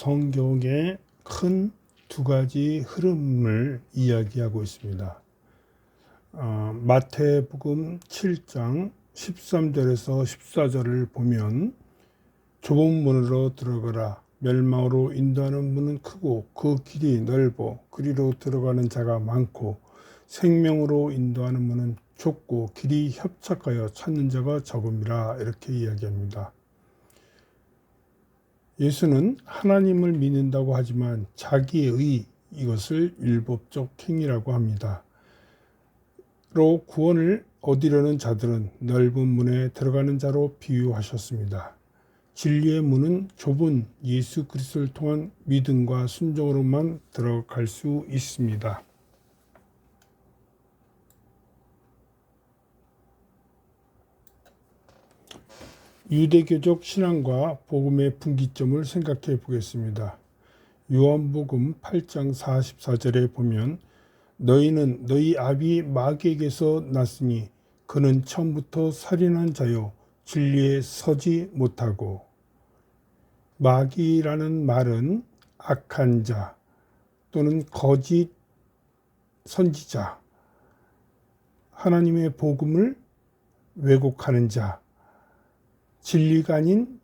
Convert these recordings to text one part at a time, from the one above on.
성경의 큰 두 가지 흐름을 이야기하고 있습니다. 마태복음 7장 13절에서 14절을 보면 좁은 문으로 들어가라. 멸망으로 인도하는 문은 크고 그 길이 넓어 그리로 들어가는 자가 많고 생명으로 인도하는 문은 좁고 길이 협착하여 찾는 자가 적음이라. 이렇게 이야기합니다. 예수는 하나님을 믿는다고 하지만 자기의 이것을 율법적 행위라고 합니다. 로 구원을 얻으려는 자들은 넓은 문에 들어가는 자로 비유하셨습니다. 진리의 문은 좁은 예수 그리스도를 통한 믿음과 순종으로만 들어갈 수 있습니다. 유대교적 신앙과 복음의 분기점을 생각해 보겠습니다. 요한복음 8장 44절에 보면 너희는 너희 아비 마귀에게서 났으니 그는 처음부터 살인한 자요 진리에 서지 못하고. 마귀라는 말은 악한 자 또는 거짓 선지자, 하나님의 복음을 왜곡하는 자, 진리가 아닌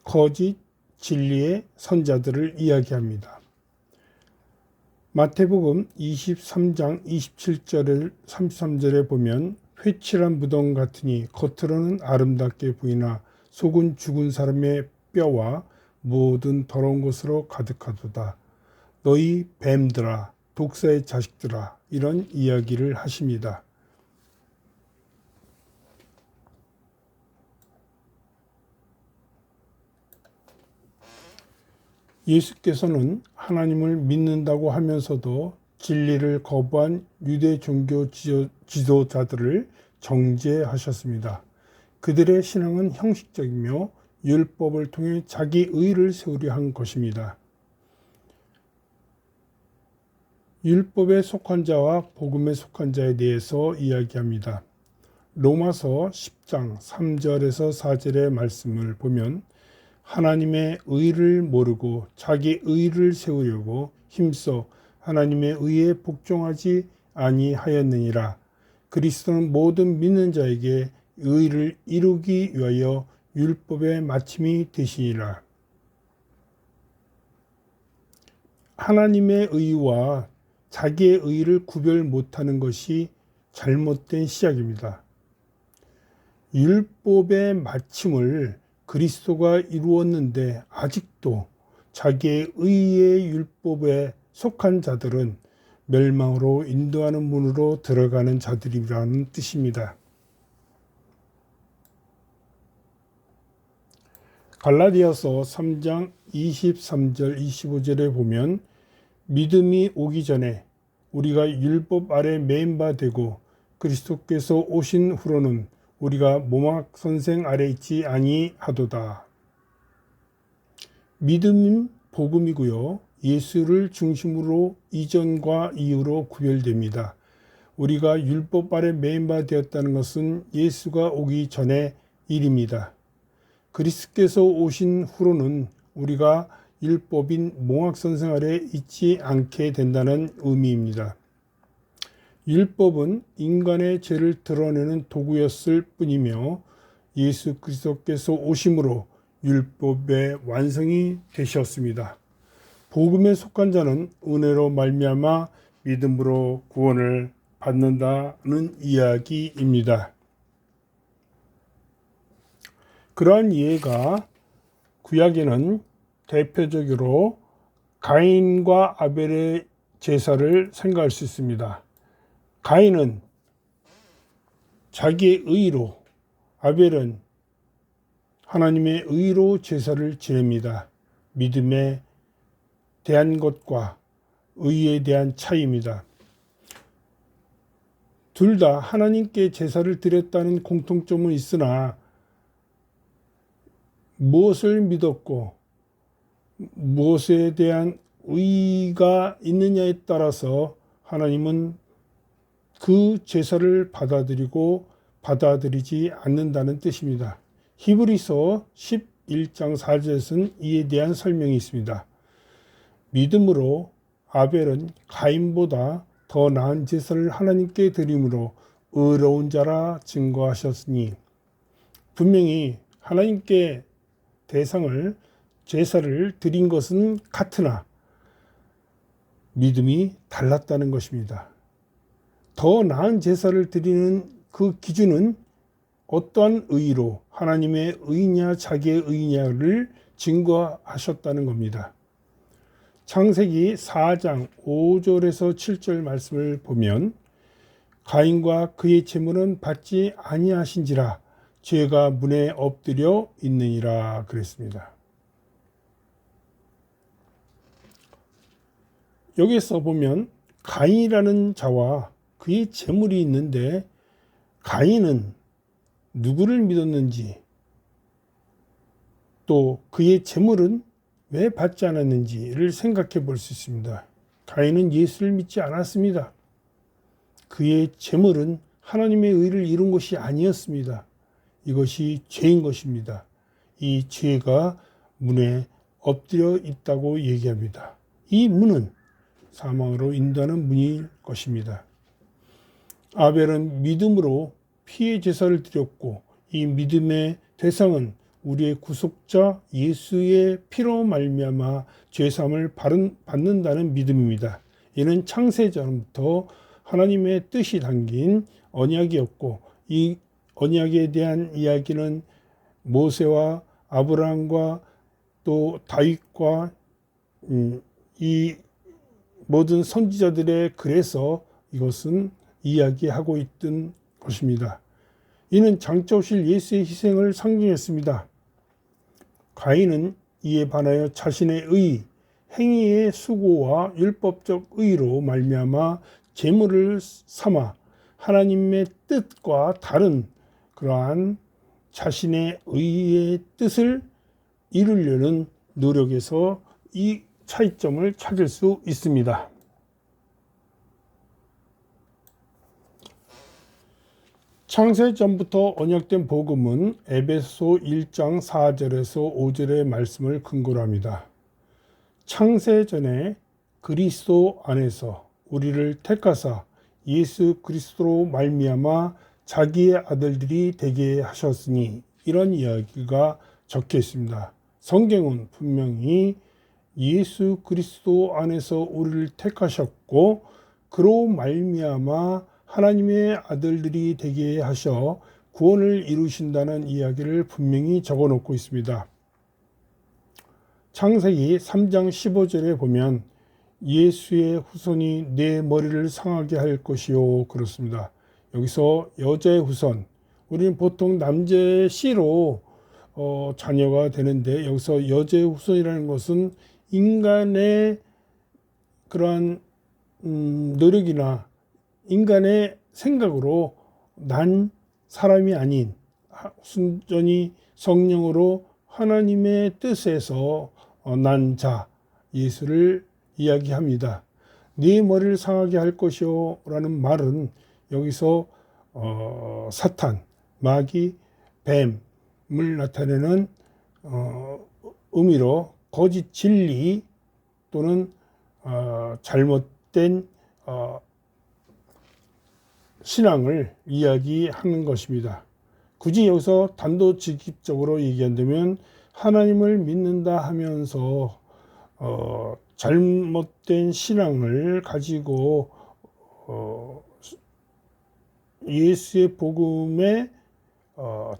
거짓 진리의 선자들을 이야기합니다. 마태복음 23장 27절을 33절에 보면 회칠한 무덤 같으니 겉으로는 아름답게 보이나 속은 죽은 사람의 뼈와 모든 더러운 것으로 가득하도다. 너희 뱀들아, 독사의 자식들아, 이런 이야기를 하십니다. 예수께서는 하나님을 믿는다고 하면서도 진리를 거부한 유대 종교 지도자들을 정죄하셨습니다. 그들의 신앙은 형식적이며 율법을 통해 자기 의를 세우려 한 것입니다. 율법에 속한 자와 복음에 속한 자에 대해서 이야기합니다. 로마서 10장 3절에서 4절의 말씀을 보면 하나님의 의를 모르고 자기 의를 세우려고 힘써 하나님의 의에 복종하지 아니하였느니라. 그리스도는 모든 믿는 자에게 의를 이루기 위하여 율법의 마침이 되시니라. 하나님의 의와 자기의 의를 구별 못하는 것이 잘못된 시작입니다. 율법의 마침을 그리스도가 이루었는데 아직도 자기의 의의 율법에 속한 자들은 멸망으로 인도하는 문으로 들어가는 자들이라는 뜻입니다. 갈라디아서 3장 23절 25절에 보면 믿음이 오기 전에 우리가 율법 아래 매인 바 되고 그리스도께서 오신 후로는 우리가 모막 선생 아래 있지 아니하도다. 믿음은 복음이고요. 예수를 중심으로 이전과 이후로 구별됩니다. 우리가 율법 아래 매인 바 되었다는 것은 예수가 오기 전의 일입니다. 그리스도께서 오신 후로는 우리가 율법인 모학 선생 아래 있지 않게 된다는 의미입니다. 율법은 인간의 죄를 드러내는 도구였을 뿐이며 예수 그리스도께서 오심으로 율법의 완성이 되셨습니다. 복음에 속한 자는 은혜로 말미암아 믿음으로 구원을 받는다는 이야기입니다. 그러한 이해가 구약에는 대표적으로 가인과 아벨의 제사를 생각할 수 있습니다. 가인은 자기의 의로, 아벨은 하나님의 의로 제사를 지냅니다. 믿음에 대한 것과 의에 대한 차이입니다. 둘 다 하나님께 제사를 드렸다는 공통점은 있으나 무엇을 믿었고 무엇에 대한 의의가 있느냐에 따라서 하나님은 그 제사를 받아들이고 받아들이지 않는다는 뜻입니다. 히브리서 1장 4절에서는 이에 대한 설명이 있습니다. 믿음으로 아벨은 가인보다 더 나은 제사를 하나님께 드림으로 의로운 자라 증거하셨으니, 분명히 하나님께 제사를 드린 것은 같으나 믿음이 달랐다는 것입니다. 더 나은 제사를 드리는 그 기준은 어떠한 의로 하나님의 의냐 자기의 의냐를 증거하셨다는 겁니다. 창세기 4장 5절에서 7절 말씀을 보면 가인과 그의 재물은 받지 아니하신지라 죄가 문에 엎드려 있느니라 그랬습니다. 여기서 보면 가인이라는 자와 그의 재물이 있는데, 가인은 누구를 믿었는지, 또 그의 재물은 왜 받지 않았는지를 생각해 볼 수 있습니다. 가인은 예수를 믿지 않았습니다. 그의 재물은 하나님의 의를 이룬 것이 아니었습니다. 이것이 죄인 것입니다. 이 죄가 문에 엎드려 있다고 얘기합니다. 이 문은 사망으로 인도하는 문일 것입니다. 아벨은 믿음으로 피의 제사를 드렸고, 이 믿음의 대상은 우리의 구속자 예수의 피로 말미암아 죄사함을 받는다는 믿음입니다. 이는 창세전부터 하나님의 뜻이 담긴 언약이었고, 이 언약에 대한 이야기는 모세와 아브라함과 또 다윗과 이 모든 선지자들의 글에서 이것은 이야기하고 있던 것입니다. 이는 장차 오실 예수의 희생을 상징했습니다. 가인은 이에 반하여 자신의 행위의 수고와 율법적 의로 말미암아 제물을 삼아 하나님의 뜻과 다른 그러한 자신의 의의 뜻을 이루려는 노력에서 이 차이점을 찾을 수 있습니다. 창세전부터 언약된 복음은 에베소 1장 4절에서 5절의 말씀을 근거로 합니다. 창세전에 그리스도 안에서 우리를 택하사 예수 그리스도로 말미암아 자기의 아들들이 되게 하셨으니, 이런 이야기가 적혀 있습니다. 성경은 분명히 예수 그리스도 안에서 우리를 택하셨고, 그로 말미암아 하나님의 아들들이 되게 하셔 구원을 이루신다는 이야기를 분명히 적어 놓고 있습니다. 창세기 3장 15절에 보면 예수의 후손이 내 머리를 상하게 할 것이요 그렇습니다. 여기서 여자의 후손, 우리는 보통 남자의 씨로 자녀가 되는데, 여기서 여자의 후손이라는 것은 인간의 그러한 노력이나 인간의 생각으로 난 사람이 아닌 순전히 성령으로 하나님의 뜻에서 난 자 예수를 이야기합니다. 네 머리를 상하게 할 것이요 라는 말은 여기서 사탄, 마귀, 뱀을 나타내는 의미로 거짓 진리 또는 잘못된 신앙을 이야기하는 것입니다. 굳이 여기서 단도직입적으로 얘기한다면 하나님을 믿는다 하면서 잘못된 신앙을 가지고 예수의 복음에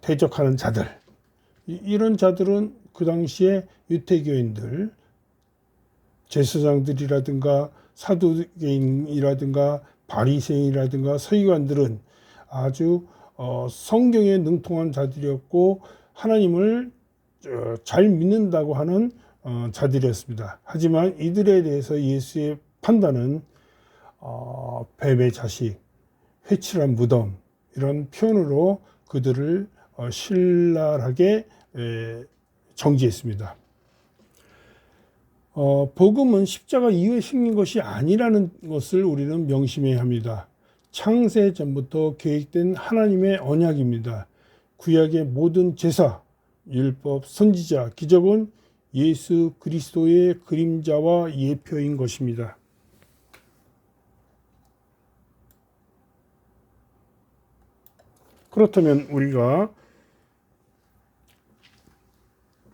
대적하는 자들, 이런 자들은 그 당시에 유태교인들, 제사장들이라든가 사두개인이라든가 바리새인이라든가 서기관들은 아주 성경에 능통한 자들이었고 하나님을 잘 믿는다고 하는 자들이었습니다. 하지만 이들에 대해서 예수의 판단은 뱀의 자식, 회칠한 무덤, 이런 표현으로 그들을 신랄하게 정죄했습니다. 복음은 십자가 이후에 생긴 것이 아니라는 것을 우리는 명심해야 합니다. 창세 전부터 계획된 하나님의 언약입니다. 구약의 모든 제사, 율법, 선지자, 기적은 예수 그리스도의 그림자와 예표인 것입니다. 그렇다면 우리가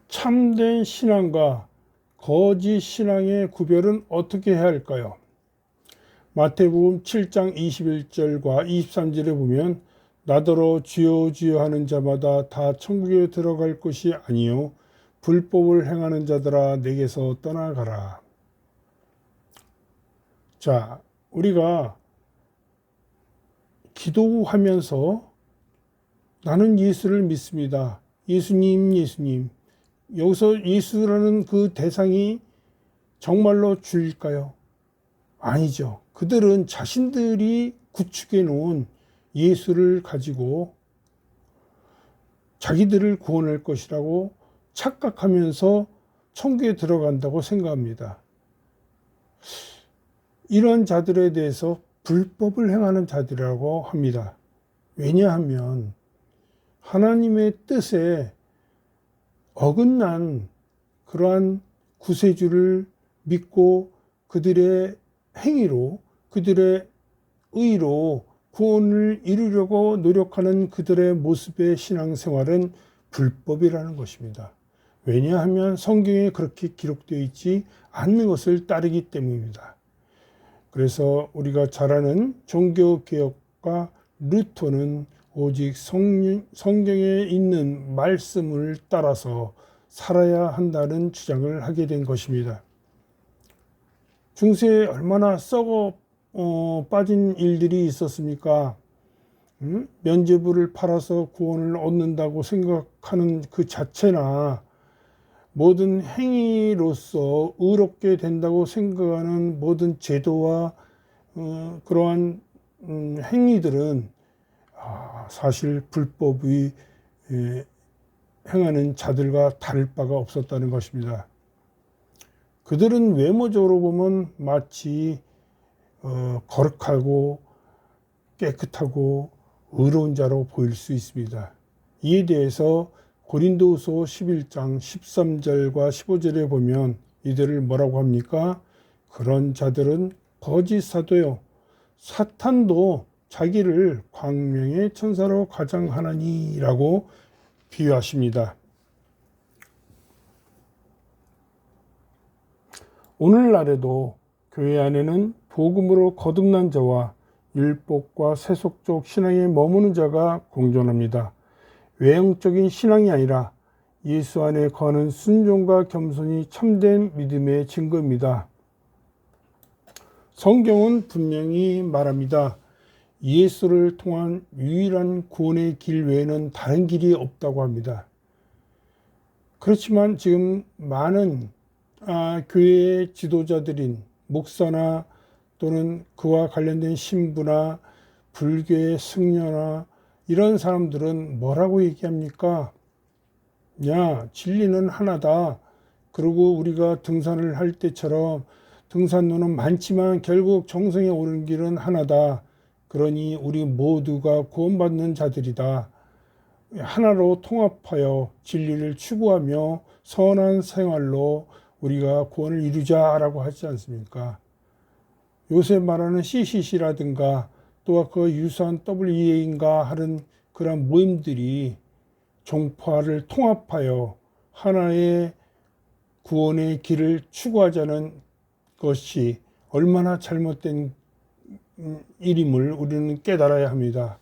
참된 신앙과 거짓 신앙의 구별은 어떻게 해야 할까요? 마태복음 7장 21절과 23절에 보면 나더러 주여 주여 하는 자마다 다 천국에 들어갈 것이 아니요 불법을 행하는 자들아 내게서 떠나가라. 자, 우리가 기도하면서 나는 예수를 믿습니다. 예수님, 예수님. 여기서 예수라는 그 대상이 정말로 주일까요? 아니죠. 그들은 자신들이 구축해 놓은 예수를 가지고 자기들을 구원할 것이라고 착각하면서 천국에 들어간다고 생각합니다. 이런 자들에 대해서 불법을 행하는 자들이라고 합니다. 왜냐하면 하나님의 뜻에 어긋난 그러한 구세주를 믿고 그들의 행위로, 그들의 의로 구원을 이루려고 노력하는 그들의 모습의 신앙생활은 불법이라는 것입니다. 왜냐하면 성경에 그렇게 기록되어 있지 않는 것을 따르기 때문입니다. 그래서 우리가 잘 아는 종교개혁가 루터는 오직 성경에 있는 말씀을 따라서 살아야 한다는 주장을 하게 된 것입니다. 중세에 얼마나 썩어 빠진 일들이 있었습니까? 면죄부를 팔아서 구원을 얻는다고 생각하는 그 자체나 모든 행위로서 의롭게 된다고 생각하는 모든 제도와 그러한 행위들은 사실 불법이 행하는 자들과 다를 바가 없었다는 것입니다. 그들은 외모적으로 보면 마치 거룩하고 깨끗하고 의로운 자로 보일 수 있습니다. 이에 대해서 고린도후서 11장 13절과 15절에 보면 이들을 뭐라고 합니까? 그런 자들은 거짓 사도요 사탄도 자기를 광명의 천사로 가장하나니라고 비유하십니다. 오늘날에도 교회 안에는 복음으로 거듭난 자와 율법과 세속적 신앙에 머무는 자가 공존합니다. 외형적인 신앙이 아니라 예수 안에 거하는 순종과 겸손이 참된 믿음의 증거입니다. 성경은 분명히 말합니다. 예수를 통한 유일한 구원의 길 외에는 다른 길이 없다고 합니다. 그렇지만 지금 많은 교회의 지도자들인 목사나 또는 그와 관련된 신부나 불교의 승려나 이런 사람들은 뭐라고 얘기합니까? 야, 진리는 하나다. 그리고 우리가 등산을 할 때처럼 등산로는 많지만 결국 정성에 오르는 길은 하나다. 그러니 우리 모두가 구원받는 자들이다. 하나로 통합하여 진리를 추구하며 선한 생활로 우리가 구원을 이루자라고 하지 않습니까? 요새 말하는 CCC라든가 또 그 유사한 WEA인가 하는 그런 모임들이 종파를 통합하여 하나의 구원의 길을 추구하자는 것이 얼마나 잘못된 일임을 우리는 깨달아야 합니다.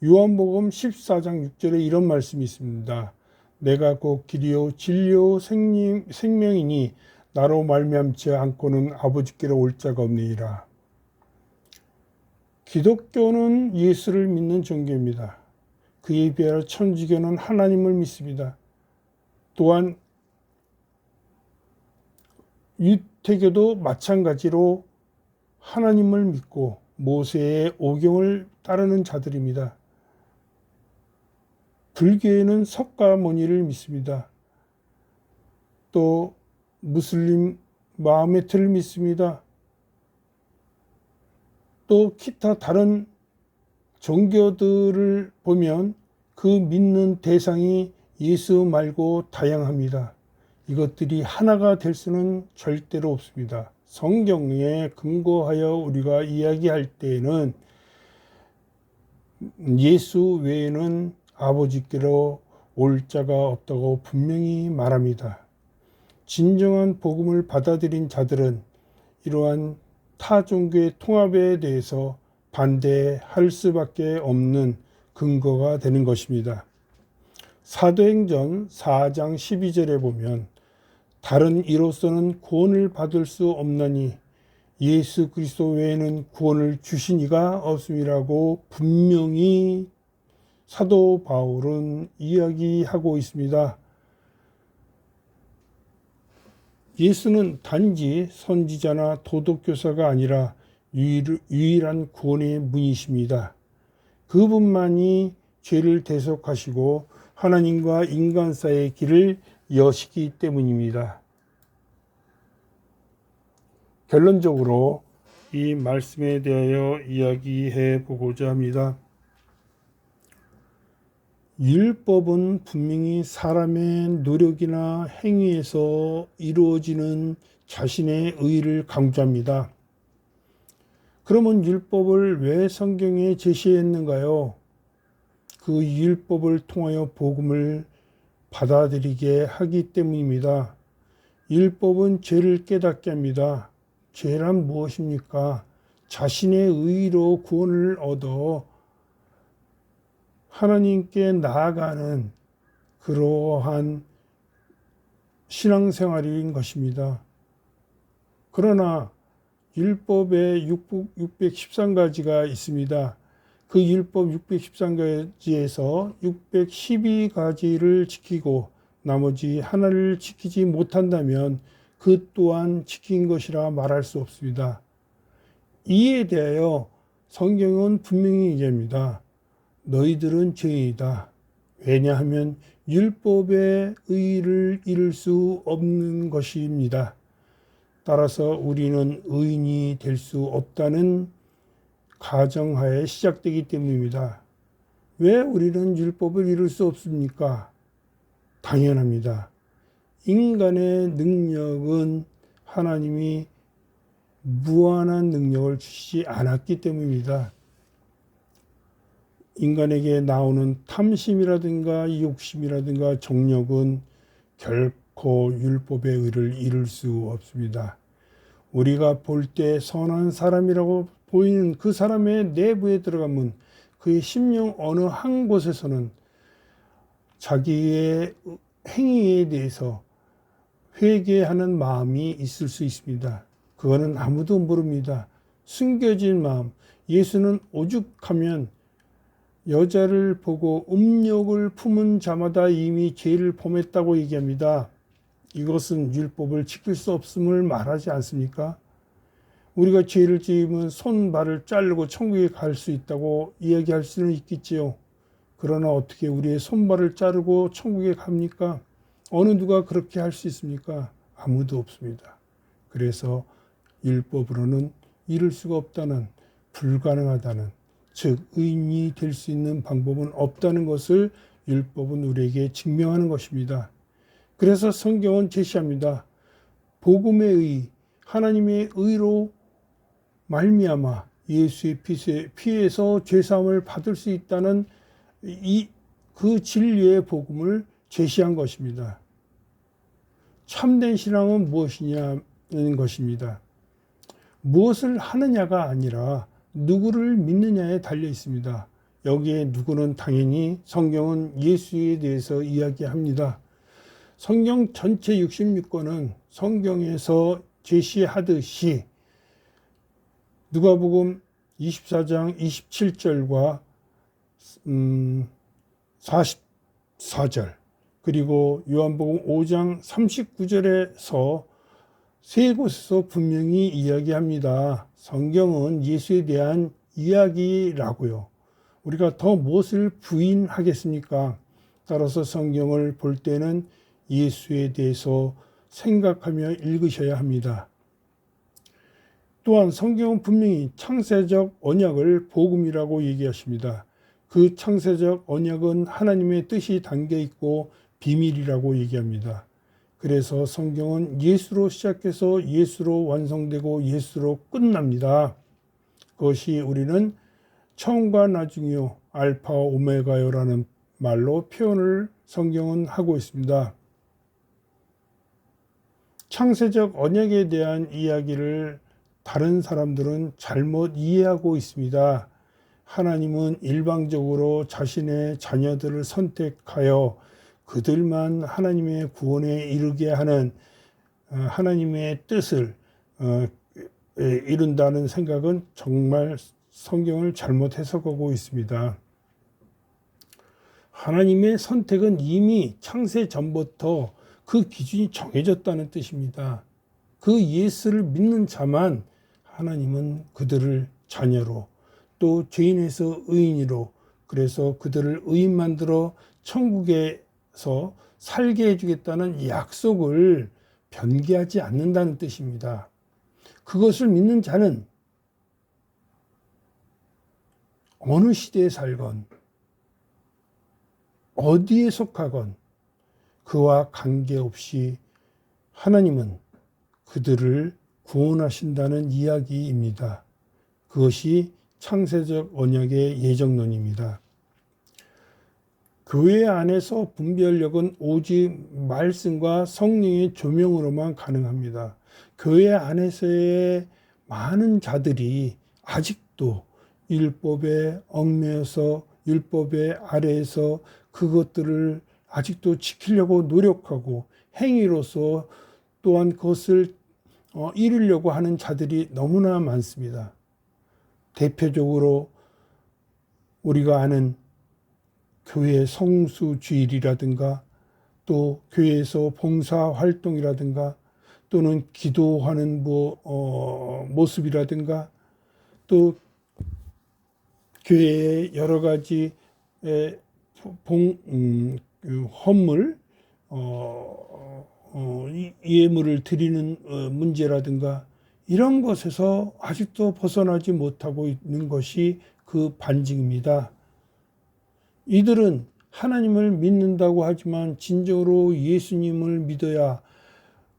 요한복음 14장 6절에 이런 말씀이 있습니다. 내가 곧 길이요 진리요 생명이니 나로 말미암지 않고는 아버지께로 올 자가 없느니라. 기독교는 예수를 믿는 종교입니다. 그에 비하여 천주교는 하나님을 믿습니다. 또한 유태교도 마찬가지로 하나님을 믿고 모세의 오경을 따르는 자들입니다. 불교에는 석가모니를 믿습니다. 또 무슬림 마호메트를 믿습니다. 또 기타 다른 종교들을 보면 그 믿는 대상이 예수 말고 다양합니다. 이것들이 하나가 될 수는 절대로 없습니다. 성경에 근거하여 우리가 이야기할 때에는 예수 외에는 아버지께로 올 자가 없다고 분명히 말합니다. 진정한 복음을 받아들인 자들은 이러한 타 종교의 통합에 대해서 반대할 수밖에 없는 근거가 되는 것입니다. 사도행전 4장 12절에 보면 다른 이로서는 구원을 받을 수 없나니 예수 그리스도 외에는 구원을 주신 이가 없음이라고 분명히 사도 바울은 이야기하고 있습니다. 예수는 단지 선지자나 도덕교사가 아니라 유일한 구원의 문이십니다. 그분만이 죄를 대속하시고 하나님과 인간 사이의 길을 여시기 때문입니다. 결론적으로 이 말씀에 대하여 이야기해 보고자 합니다. 율법은 분명히 사람의 노력이나 행위에서 이루어지는 자신의 의를 강조합니다. 그러면 율법을 왜 성경에 제시했는가요? 그 율법을 통하여 복음을 받아들이게 하기 때문입니다. 율법은 죄를 깨닫게 합니다. 죄란 무엇입니까? 자신의 의로 구원을 얻어 하나님께 나아가는 그러한 신앙생활인 것입니다. 그러나 율법에 613가지가 있습니다. 그 율법 613가지에서 612가지를 지키고 나머지 하나를 지키지 못한다면 그 또한 지킨 것이라 말할 수 없습니다. 이에 대하여 성경은 분명히 얘기합니다. 너희들은 죄인이다. 왜냐하면 율법의 의를 이룰 수 없는 것입니다. 따라서 우리는 의인이 될 수 없다는 가정하에 시작되기 때문입니다. 왜 우리는 율법을 이룰 수 없습니까? 당연합니다. 인간의 능력은 하나님이 무한한 능력을 주시지 않았기 때문입니다. 인간에게 나오는 탐심이라든가 욕심이라든가 정욕은 결코 율법의 의를 이룰 수 없습니다. 우리가 볼 때 선한 사람이라고 보이는 그 사람의 내부에 들어가면 그의 심령 어느 한 곳에서는 자기의 행위에 대해서 회개하는 마음이 있을 수 있습니다. 그거는 아무도 모릅니다. 숨겨진 마음. 예수는 오죽하면 여자를 보고 음욕을 품은 자마다 이미 죄를 범했다고 얘기합니다. 이것은 율법을 지킬 수 없음을 말하지 않습니까? 우리가 죄를 지으면 손발을 자르고 천국에 갈 수 있다고 이야기할 수는 있겠지요. 그러나 어떻게 우리의 손발을 자르고 천국에 갑니까? 어느 누가 그렇게 할 수 있습니까? 아무도 없습니다. 그래서 율법으로는 이룰 수가 없다는, 불가능하다는, 즉 의인이 될 수 있는 방법은 없다는 것을 율법은 우리에게 증명하는 것입니다. 그래서 성경은 제시합니다. 복음의 의, 하나님의 의로 말미암아 예수의 피에서 죄사함을 받을 수 있다는 그 진리의 복음을 제시한 것입니다. 참된 신앙은 무엇이냐는 것입니다. 무엇을 하느냐가 아니라 누구를 믿느냐에 달려 있습니다. 여기에 누구는 당연히 성경은 예수에 대해서 이야기합니다. 성경 전체 66권은 성경에서 제시하듯이 누가복음 24장 27절과 44절 그리고 요한복음 5장 39절에서 세 곳에서 분명히 이야기합니다. 성경은 예수에 대한 이야기라고요. 우리가 더 무엇을 부인하겠습니까? 따라서 성경을 볼 때는 예수에 대해서 생각하며 읽으셔야 합니다. 또한 성경은 분명히 창세적 언약을 복음이라고 얘기하십니다. 그 창세적 언약은 하나님의 뜻이 담겨 있고 비밀이라고 얘기합니다. 그래서 성경은 예수로 시작해서 예수로 완성되고 예수로 끝납니다. 그것이 우리는 처음과 나중이요 알파와 오메가요라는 말로 표현을 성경은 하고 있습니다. 창세적 언약에 대한 이야기를 다른 사람들은 잘못 이해하고 있습니다. 하나님은 일방적으로 자신의 자녀들을 선택하여 그들만 하나님의 구원에 이르게 하는 하나님의 뜻을 이룬다는 생각은 정말 성경을 잘못 해석하고 있습니다. 하나님의 선택은 이미 창세 전부터 그 기준이 정해졌다는 뜻입니다. 그 예수를 믿는 자만 하나님은 그들을 자녀로 또 죄인에서 의인으로 그래서 그들을 의인 만들어 천국에서 살게 해주겠다는 약속을 변개하지 않는다는 뜻입니다. 그것을 믿는 자는 어느 시대에 살건 어디에 속하건 그와 관계없이 하나님은 그들을 구원하신다는 이야기입니다. 그것이 창세적 언약의 예정론입니다. 교회 안에서 분별력은 오직 말씀과 성령의 조명으로만 가능합니다. 교회 안에서의 많은 자들이 아직도 율법에 얽매여서 율법의 아래에서 그것들을 아직도 지키려고 노력하고 행위로서 또한 그것을 이루려고 하는 자들이 너무나 많습니다. 대표적으로 우리가 아는 교회 성수주일이라든가 또 교회에서 봉사활동이라든가 또는 기도하는 모습이라든가 또 교회의 여러 가지 헌물, 예물을 드리는 문제라든가 이런 것에서 아직도 벗어나지 못하고 있는 것이 그 반증입니다. 이들은 하나님을 믿는다고 하지만 진정으로 예수님을 믿어야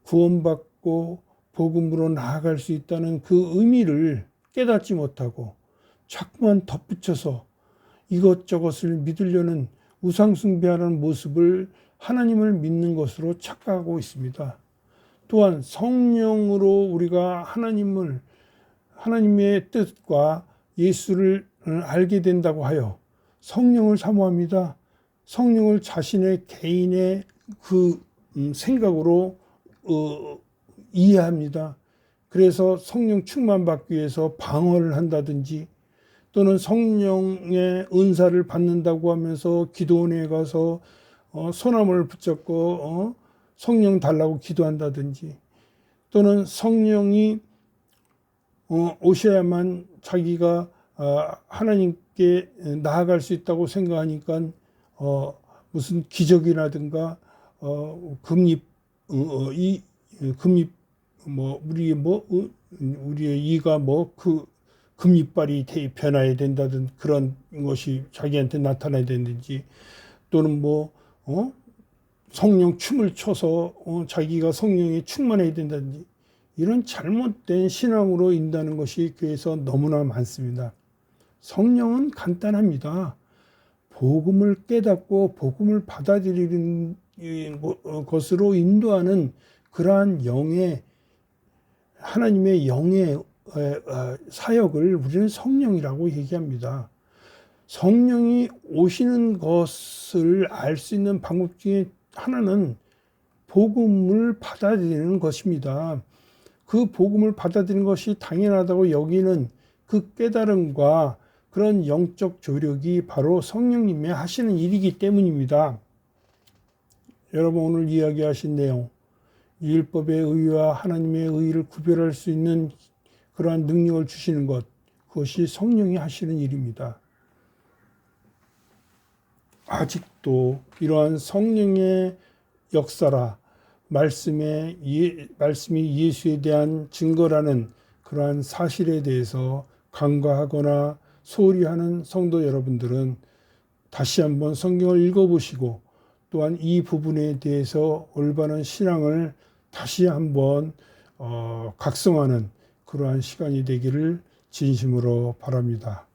구원받고 복음으로 나아갈 수 있다는 그 의미를 깨닫지 못하고 자꾸만 덧붙여서 이것저것을 믿으려는 우상숭배하는 모습을 하나님을 믿는 것으로 착각하고 있습니다. 또한 성령으로 우리가 하나님의 뜻과 예수를 알게 된다고 하여 성령을 사모합니다. 성령을 자신의 개인의 그 생각으로 이해합니다. 그래서 성령 충만받기 위해서 방언을 한다든지 또는 성령의 은사를 받는다고 하면서 기도원에 가서 소나무를 붙잡고 성령 달라고 기도한다든지 또는 성령이 오셔야만 자기가 하나님께 나아갈 수 있다고 생각하니까 무슨 기적이라든가 금입 우리의 이가 그 금이빨이 변화해야 된다든 그런 것이 자기한테 나타나야 되는지 또는 성령 춤을 춰서 자기가 성령에 충만해야 된다든지 이런 잘못된 신앙으로 인다는 것이 교회에서 너무나 많습니다. 성령은 간단합니다. 복음을 깨닫고 복음을 받아들이는 것으로 인도하는 그러한 하나님의 영의 사역을 우리는 성령이라고 얘기합니다. 성령이 오시는 것을 알 수 있는 방법 중에 하나는 복음을 받아들이는 것입니다. 그 복음을 받아들이는 것이 당연하다고 여기는 그 깨달음과 그런 영적 조력이 바로 성령님이 하시는 일이기 때문입니다. 여러분 오늘 이야기하신 내용, 율법의 의와 하나님의 의를 구별할 수 있는 그러한 능력을 주시는 것, 그것이 성령이 하시는 일입니다. 아직도 이러한 성령의 역사라 말씀이 예수에 대한 증거라는 그러한 사실에 대해서 간과하거나 소홀히 하는 성도 여러분들은 다시 한번 성경을 읽어보시고 또한 이 부분에 대해서 올바른 신앙을 다시 한번 각성하는 그러한 시간이 되기를 진심으로 바랍니다.